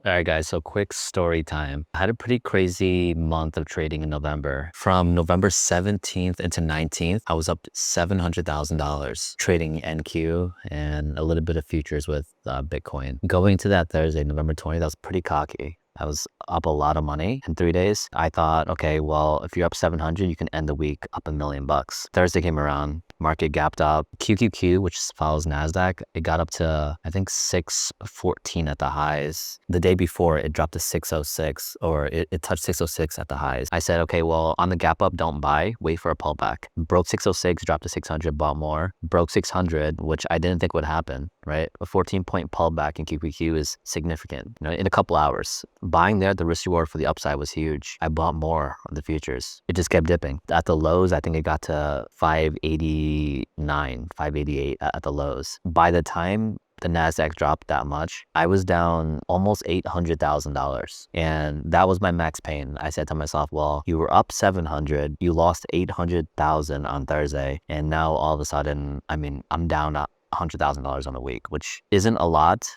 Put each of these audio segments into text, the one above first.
All right, guys. So quick story time. I had a pretty crazy month of trading in November. From November 17th into 19th, I was up $700,000 trading NQ and a little bit of futures with Bitcoin. Going to that Thursday, November 20th, I was pretty cocky. I was up a lot of money in 3 days. I thought, okay, well, if you're up 700, you can end the week up $1 million. Thursday came around, market gapped up. QQQ, which follows NASDAQ, it got up to, I think, 614 at the highs. The day before, it dropped to 606, or it touched 606 at the highs. I said, okay, well, on the gap up, don't buy, wait for a pullback. Broke 606, dropped to 600, bought more. Broke 600, which I didn't think would happen, right? A 14-point pullback in QQQ is significant, in a couple hours. Buying there, the risk reward for the upside was huge. I bought more on the futures. It just kept dipping. At the lows, I think it got to 589, 588 at the lows. By the time the NASDAQ dropped that much, I was down almost $800,000. And that was my max pain. I said to myself, well, you were up 700, you lost 800,000 on Thursday. And now all of a sudden, I'm down $100,000 on a week, which isn't a lot,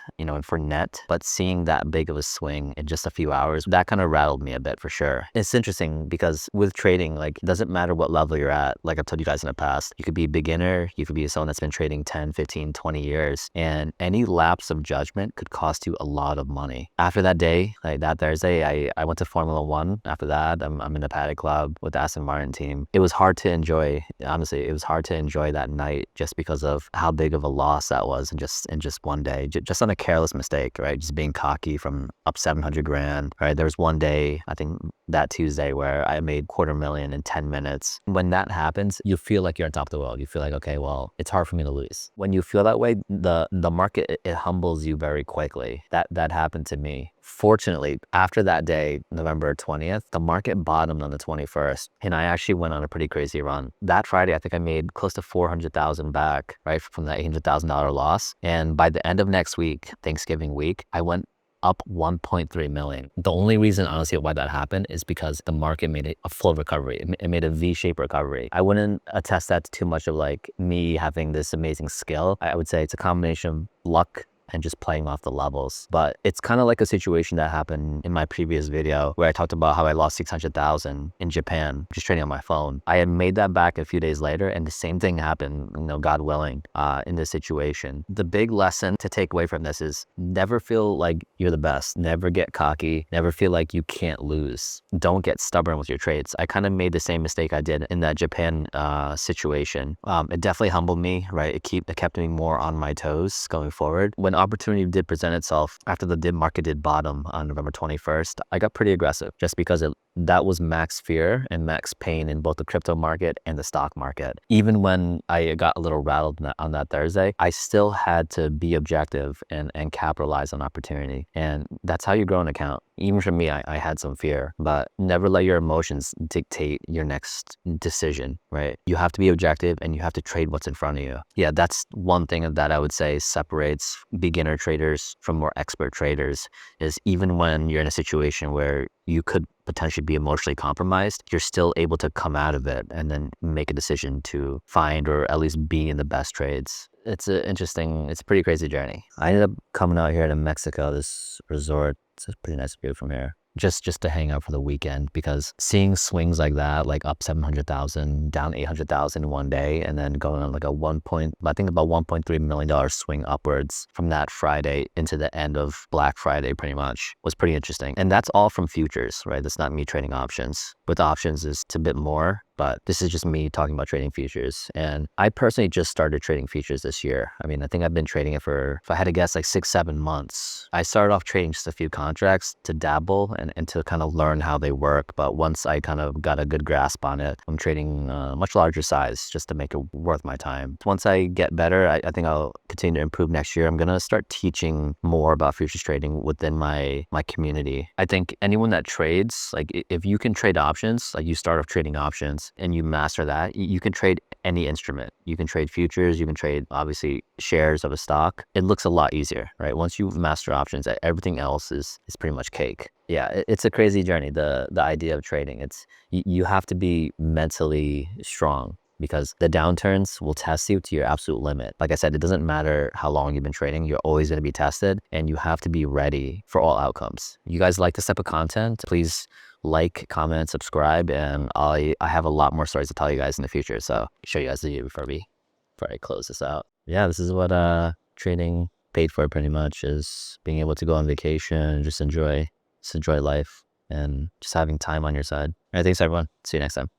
for net, but seeing that big of a swing in just a few hours, that kind of rattled me a bit for sure. It's interesting because with trading, it doesn't matter what level you're at. Like I've told you guys in the past, you could be a beginner, you could be someone that's been trading 10, 15, 20 years, and any lapse of judgment could cost you a lot of money. After that day, like that Thursday, I went to Formula One. After that, I'm in the Paddock Club with the Aston Martin team. It was hard to enjoy, honestly, it was hard to enjoy that night just because of how big of a loss that was in just one day, just on a careless mistake, right? Just being cocky from up 700 grand, right? There was one day, I think that Tuesday, where I made $250,000 in 10 minutes. When that happens, you feel like you're on top of the world. You feel like, okay, well, it's hard for me to lose. When you feel that way, the market, it humbles you very quickly. That happened to me. Fortunately, after that day, November 20th, the market bottomed on the 21st, and I actually went on a pretty crazy run. That Friday, I think I made close to 400,000 back, right, from that $800,000 loss. And by the end of next week, Thanksgiving week, I went up 1.3 million. The only reason, honestly, why that happened is because the market made a full recovery. It made a V-shaped recovery. I wouldn't attest that to too much of me having this amazing skill. I would say it's a combination of luck and just playing off the levels. But it's kind of like a situation that happened in my previous video where I talked about how I lost 600,000 in Japan, just trading on my phone. I had made that back a few days later, and the same thing happened, God willing, in this situation. The big lesson to take away from this is never feel like you're the best. Never get cocky. Never feel like you can't lose. Don't get stubborn with your trades. I kind of made the same mistake I did in that Japan situation. It definitely humbled me, right? It kept me more on my toes going forward. When opportunity did present itself after the market did bottom on November 21st, I got pretty aggressive just because that was max fear and max pain in both the crypto market and the stock market. Even when I got a little rattled on that Thursday, I still had to be objective and capitalize on opportunity. And that's how you grow an account. Even for me, I had some fear, but never let your emotions dictate your next decision, right? You have to be objective and you have to trade what's in front of you. Yeah, that's one thing that I would say separates beginner traders from more expert traders, is even when you're in a situation where you could potentially be emotionally compromised, you're still able to come out of it and then make a decision to find or at least be in the best trades. It's a pretty crazy journey. I ended up coming out here to Mexico, this resort. It's a pretty nice view from here. Just to hang out for the weekend, because seeing swings like that, like up 700,000, down 800,000 in one day, and then going on like about $1.3 million swing upwards from that Friday into the end of Black Friday, pretty much, was pretty interesting. And that's all from futures, right? That's not me trading options. With options, it's a bit more, but this is just me talking about trading futures. And I personally just started trading futures this year. I think I've been trading it for, if I had to guess, like 6-7 months. I started off trading just a few contracts to dabble and to kind of learn how they work. But once I kind of got a good grasp on it, I'm trading much larger size just to make it worth my time. Once I get better, I think I'll continue to improve next year. I'm going to start teaching more about futures trading within my community. I think anyone that trades, like if you can trade options, like you start off trading options and you master that, you can trade any instrument. You can trade futures, you can trade obviously shares of a stock. It looks a lot easier, right? Once you master options, everything else is pretty much cake. Yeah, it's a crazy journey, the idea of trading. You have to be mentally strong. because the downturns will test you to your absolute limit. Like I said, it doesn't matter how long you've been trading, you're always going to be tested, and you have to be ready for all outcomes. You guys like this type of content? Please like, comment, subscribe, and I have a lot more stories to tell you guys in the future. So show you guys the view before I close this out. Yeah, this is what trading paid for pretty much, is being able to go on vacation, just enjoy life, and just having time on your side. All right, thanks everyone. See you next time.